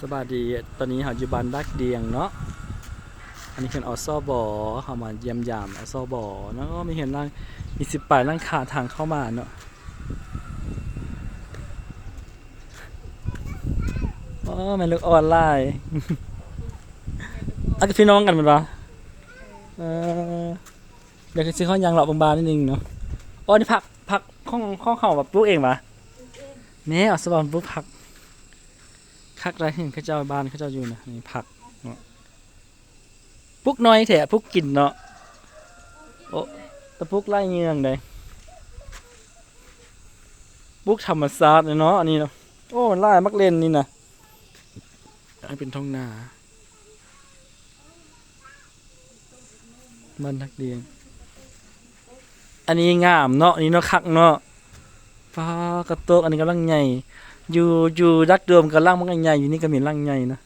สบายดีตอนนี้เราอยู่บ้านดักเดียงเนาะอันนี้เป็นอสบเขามาเยี่ยมยามอสบเนาะมีเห็นร่างมีสิบปลายร่างขาทางเข้ามาเนาะอ๋อแม่ลูกออนไลน์อันพี่น้องกันมั้ยวะเเดี๋ยวซื้อข้าวยางหลอกบางๆนิดนึงเนาะอ๋อนี่ผักข้องเขาแบบปลูกเองปะแม่อสบปลูกผักคักไรเห็นเขาเจ้าบ้านเขาเจ้าอยู่นะนี่ผักเนาะปุกน้อยแถะปุกกินเนาะโอ้ตะปุกไล่เงืองเลยปุกธรรมศาสตร์เนาะอันนี้เนาะโอ้มันไล่มักเล่นนี่นะอันเป็นท้องนาบ้านทักเดียงอันนี้งามเนาะอันนี้เนาะคักเนาะฟ้ากระโตกอันนี้กำลังใหญ่อยู่ดักเดิมกำลังมันใหญ่อยู่นี่ก็มีร่างใหญ่นะ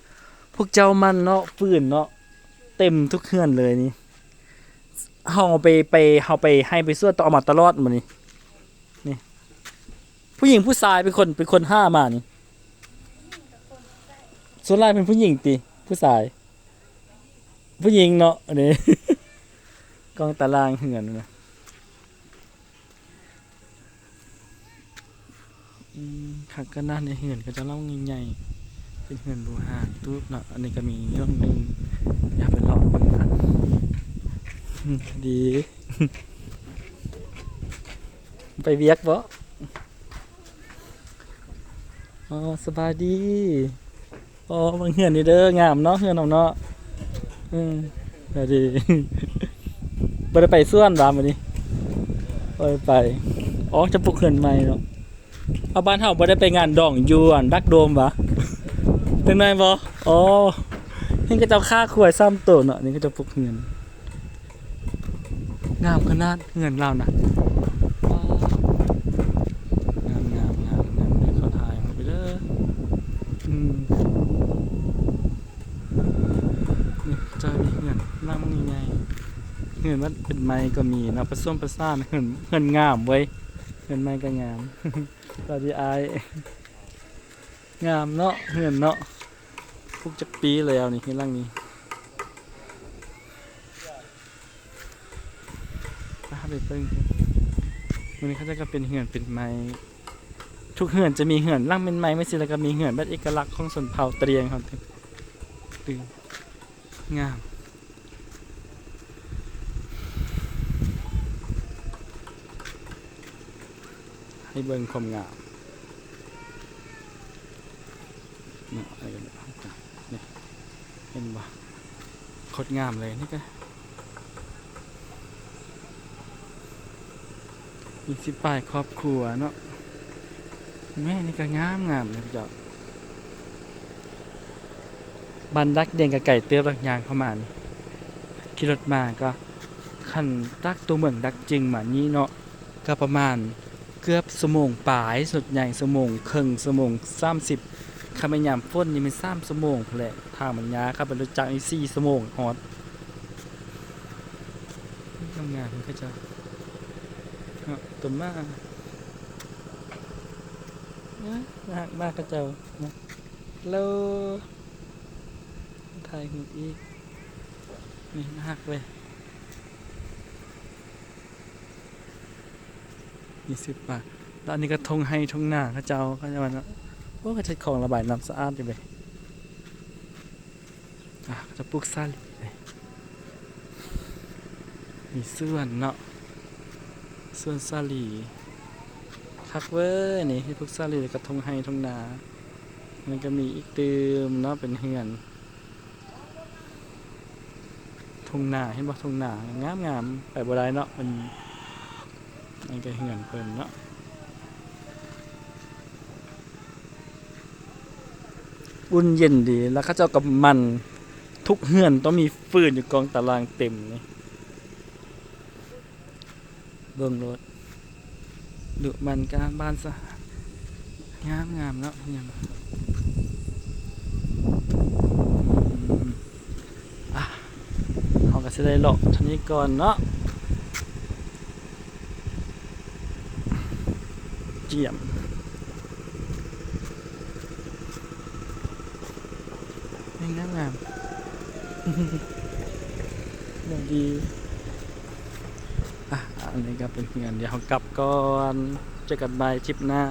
พวกเจ้ามันเนาะฟื้นเนาะเต็มทุกเฮือนเลยนี่เฮาไปให้ไปส่วนต่อมาตลอดมื้อนี้นี่ผู้หญิงผู้ชายเป็นคนห้ามานี่ส่วนหลายเป็นผู้หญิงติผู้ชายผู้หญิงเนาะอันนี้ กองตารางเฮือนนะคักก็นั่นในเฮือนก็จะเล่าใหญ่ๆเป็นเฮือนโบราณตู้เนาะอันนี้ก็มีเรื่องนึงอยากไปเลาะเบิ่งกันดี ไปเวียกบ่อ๋อสบายดีอ๋อบางเฮือนนี่เด้องามเนาะเฮือนเนาะสบายดี บ่ได้ไปสวนว่ามื้อนี้บ่ได้ไปอ๋อจะปลูกเฮือนใหม่เนาะเอาบ้านเฮาบ่ได้ไปงานดองอยู่อันดักโดมวะเป็นไงบ่อ๋อนี่ก็เจ้าค่าขวยซ้ำโตเนาะนี่ก็จะปลูกเฮือนงามขนาดเฮือนเรานะงามเลยเขาถ่ายมาไปเด้อนี่จะมีเฮือนนั่งยังไงเฮือนมันเป็นไม้ก็มีเนาะผสมผสานเฮือนงามเว้ยเฮือนไม้ก็งาม สวัสดีอายงามเนาะเฮือนเนาะพวกจักปีแล้วนี่เฮือนหลังนี้ไปเบิ่งวันนี้เขาจะก็เป็นเฮือนเป็นไม้ทุกเฮือนจะมีเฮือนหลังเป็นไม้ไม่สิแล้วก็มีเฮือนแบบเอกลักษณ์ของชนเผ่าเตรียงเขาตึงงามให้เบิ่งความงามนี่อะไรกันนี่เห็นบ่โคตรงามเลยนี่ก็มีสิป้ายครอบครัวเนาะแม่นี่ก็งามเลยพี่เจ้าบันดักเดียงกับไก่เตี้ยรักยางเข้ามานี่ขี่รถมาก็ขันตักตัวเมืองดักจริงมานี้เนาะก็ประมาณเกือบชั่วโมงปลายสุดใหญ่ชั่วโมงครึ่งชั่วโมง30คำยามฝนนี่มัน3ชั่วโมงแหละทางมันยาครับเป็นรถจักรอี4ชั่วโมงฮอดทำงานก็จะตุ่มมากมากกระเจ้านะแล้วถ่ายหุ่นอีกนี่หักเลย20 บาทแล้วอันนี้ก็ทงให้ทงหน้าเขาเจ้าเขาจะมาโอ้เขาใช้ของระบายน้ำสะอาดอยู่เลยจะปลูกซาลิมีส่วนเนาะส่วนซาลีคักเว้ยนี่ที่พวกซาลีกระทงให้ทงนามันก็มีอีกตืมเนาะเป็นเฮือนทงนาเห็นบ่ทงนางามไปบ่ได้เนาะมันก็เฮือนเพิ่นเนาะอุ่นเย็นดีแล้วเขาเจ้ากับมันทุกเฮือนต้องมีฟืนอยู่กองตารางเต็มนี่เบิ่งรถดุมันกลางบ้านซะงามเนาะยังเขาก็จะได้หลอกท่านี้ก่อนเนาะเจียม ไม่งามงาม อย่างดีอ่ะอันนี้ก็เป็นเงินเดี๋ยวเขากลับก่อนเจอกันใหม่ทริปหน้า